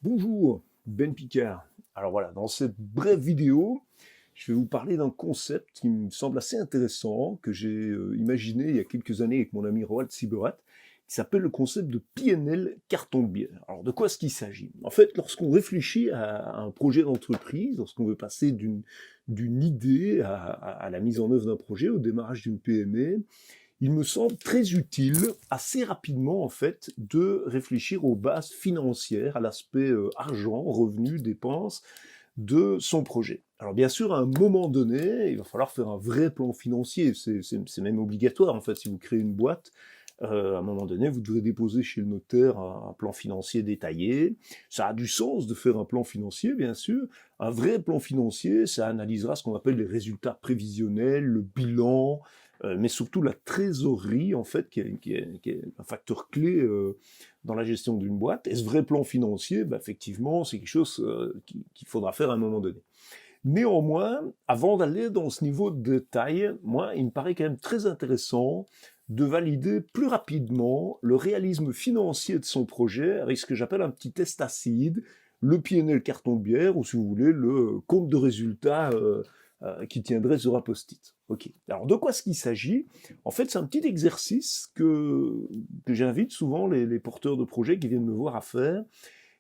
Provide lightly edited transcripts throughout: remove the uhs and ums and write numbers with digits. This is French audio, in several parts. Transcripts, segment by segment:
Bonjour, Ben Picard. Alors voilà, dans cette brève vidéo, je vais vous parler d'un concept qui me semble assez intéressant, que j'ai imaginé il y a quelques années avec mon ami Roald Siberat, qui s'appelle le concept de PNL carton de bière. Alors de quoi est-ce qu'il s'agit? En fait, lorsqu'on réfléchit à un projet d'entreprise, lorsqu'on veut passer d'une idée à la mise en œuvre d'un projet, au démarrage d'une PME, il me semble très utile, assez rapidement en fait, de réfléchir aux bases financières, à l'aspect argent, revenus, dépenses de son projet. Alors bien sûr, à un moment donné, il va falloir faire un vrai plan financier. C'est même obligatoire en fait. Si vous créez une boîte, à un moment donné, vous devrez déposer chez le notaire un plan financier détaillé. Ça a du sens de faire un plan financier, bien sûr. Un vrai plan financier, ça analysera ce qu'on appelle les résultats prévisionnels, le bilan, mais surtout la trésorerie, en fait, qui est un facteur clé dans la gestion d'une boîte. Et ce vrai plan financier, bah, effectivement, c'est quelque chose qu'il faudra faire à un moment donné. Néanmoins, avant d'aller dans ce niveau de détail, moi, il me paraît quand même très intéressant de valider plus rapidement le réalisme financier de son projet avec ce que j'appelle un petit test acide, le PNL carton de bière, ou si vous voulez, le compte de résultats qui tiendrait sur un post-it. Ok. Alors de quoi est-ce qu'il s'agit? En fait, c'est un petit exercice que j'invite souvent les porteurs de projets qui viennent me voir à faire,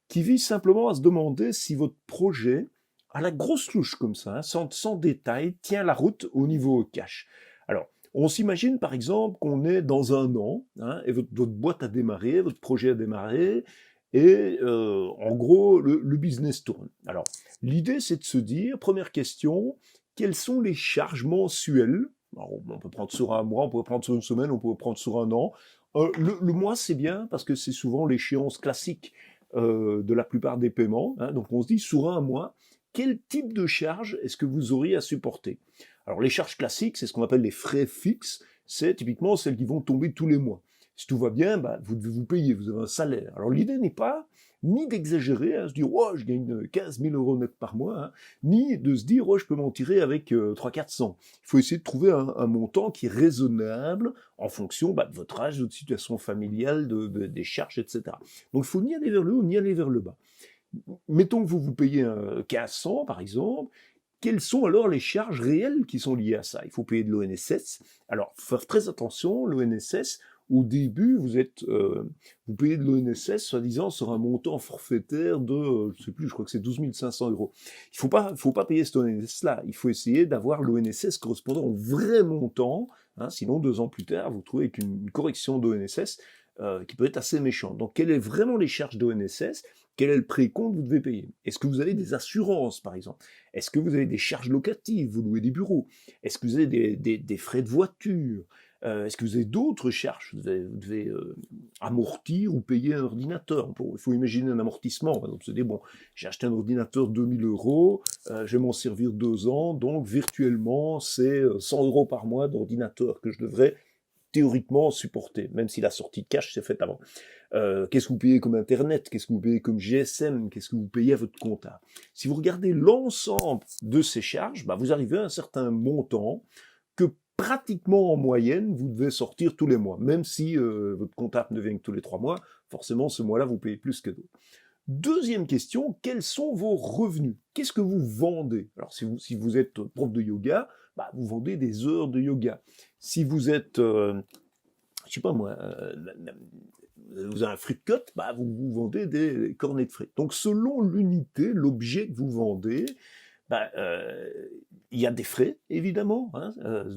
qui vise simplement à se demander si votre projet, à la grosse touche comme ça, hein, sans détail, tient la route au niveau cash. Alors, on s'imagine par exemple qu'on est dans un an, hein, et votre boîte a démarré, votre projet a démarré, et en gros, le business tourne. Alors, l'idée, c'est de se dire, première question, quelles sont les charges mensuelles? Alors, on peut prendre sur un mois, on peut prendre sur une semaine, on peut prendre sur un an. Le mois, c'est bien parce que c'est souvent l'échéance classique de la plupart des paiements, hein. Donc on se dit, sur un mois, quel type de charge est-ce que vous auriez à supporter? Alors les charges classiques, c'est ce qu'on appelle les frais fixes, c'est typiquement celles qui vont tomber tous les mois. Si tout va bien, bah, vous devez vous payer, vous avez un salaire. Alors l'idée n'est pas ni d'exagérer, hein, se dire oh, je gagne 15 000 euros net par mois, hein, ni de se dire oh, je peux m'en tirer avec 300-400. Il faut essayer de trouver un montant qui est raisonnable en fonction bah, de votre âge, de votre situation familiale, des charges, etc. Donc il faut ni aller vers le haut ni aller vers le bas. Mettons que vous vous payez 1500 par exemple, quelles sont alors les charges réelles qui sont liées à ça? Il faut payer de l'ONSS. Alors, faire très attention, l'ONSS, au début, vous payez de l'ONSS, soi-disant, sur un montant forfaitaire de, je sais plus, je crois que c'est 12 500 euros. Faut pas payer cet ONSS-là. Il faut essayer d'avoir l'ONSS correspondant au vrai montant, hein, sinon 2 ans plus tard, vous vous trouvez avec une correction d'ONSS qui peut être assez méchante. Donc, quelles sont vraiment les charges d'ONSS? Quel est le précompte que vous devez payer? Est-ce que vous avez des assurances, par exemple? Est-ce que vous avez des charges locatives? Vous louez des bureaux? Est-ce que vous avez des frais de voiture? Est-ce que vous avez d'autres charges? Vous devez amortir ou payer un ordinateur. Il faut imaginer un amortissement. Par exemple, se dire, bon, j'ai acheté un ordinateur 2000 euros, je vais m'en servir 2 ans, donc virtuellement, c'est 100 euros par mois d'ordinateur que je devrais théoriquement supporter, même si la sortie de cash s'est faite avant. Qu'est-ce que vous payez comme Internet? Qu'est-ce que vous payez comme GSM? Qu'est-ce que vous payez à votre comptable? Si vous regardez l'ensemble de ces charges, bah, vous arrivez à un certain montant que pratiquement en moyenne, vous devez sortir tous les mois. Même si votre comptable ne vient que tous les 3 mois, forcément, ce mois-là, vous payez plus que d'autres. Deuxième question, quels sont vos revenus? Qu'est-ce que vous vendez? Alors, si vous êtes prof de yoga, bah, vous vendez des heures de yoga. Si vous êtes, je sais pas moi, vous avez un fruit cut, bah, vous vendez des cornets de fruits. Donc, selon l'unité, l'objet que vous vendez, bah, il y a des frais, évidemment. Hein.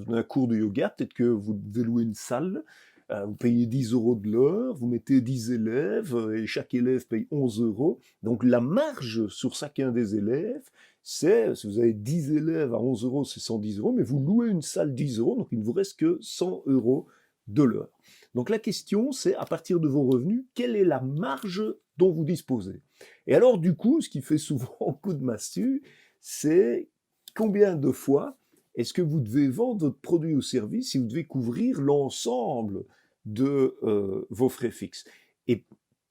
Un cours de yoga, peut-être que vous devez louer une salle, vous payez 10 euros de l'heure, vous mettez 10 élèves, et chaque élève paye 11 euros. Donc la marge sur chacun des élèves, si vous avez 10 élèves à 11 euros, c'est 110 euros, mais vous louez une salle 10 euros, donc il ne vous reste que 100 euros de l'heure. Donc la question, c'est à partir de vos revenus, quelle est la marge dont vous disposez? Et alors du coup, ce qui fait souvent coup de massue, c'est combien de fois est-ce que vous devez vendre votre produit ou service si vous devez couvrir l'ensemble de vos frais fixes. Et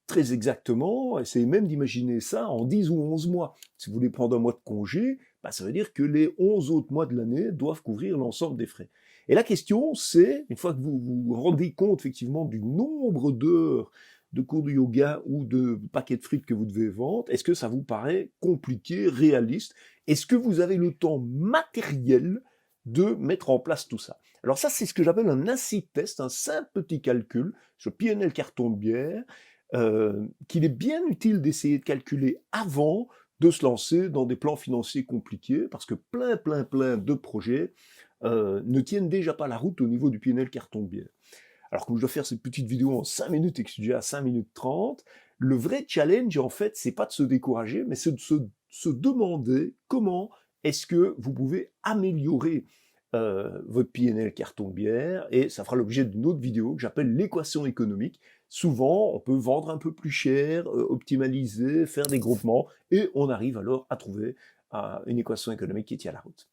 très exactement, essayez même d'imaginer ça en 10 ou 11 mois. Si vous voulez prendre un mois de congé, bah, ça veut dire que les 11 autres mois de l'année doivent couvrir l'ensemble des frais. Et la question, c'est, une fois que vous vous rendez compte effectivement du nombre d'heures de cours de yoga ou de paquets de frites que vous devez vendre? Est-ce que ça vous paraît compliqué, réaliste? Est-ce que vous avez le temps matériel de mettre en place tout ça? Alors ça, c'est ce que j'appelle un acid test, un simple petit calcul sur PNL carton de bière, qu'il est bien utile d'essayer de calculer avant de se lancer dans des plans financiers compliqués, parce que plein de projets ne tiennent déjà pas la route au niveau du PNL carton de bière. Alors comme je dois faire cette petite vidéo en 5 minutes et que je suis déjà à 5 minutes 30, le vrai challenge, en fait, c'est pas de se décourager, mais c'est de se demander comment est-ce que vous pouvez améliorer votre PNL carton de bière, et ça fera l'objet d'une autre vidéo que j'appelle l'équation économique. Souvent, on peut vendre un peu plus cher, optimaliser, faire des groupements, et on arrive alors à trouver une équation économique qui tient la route.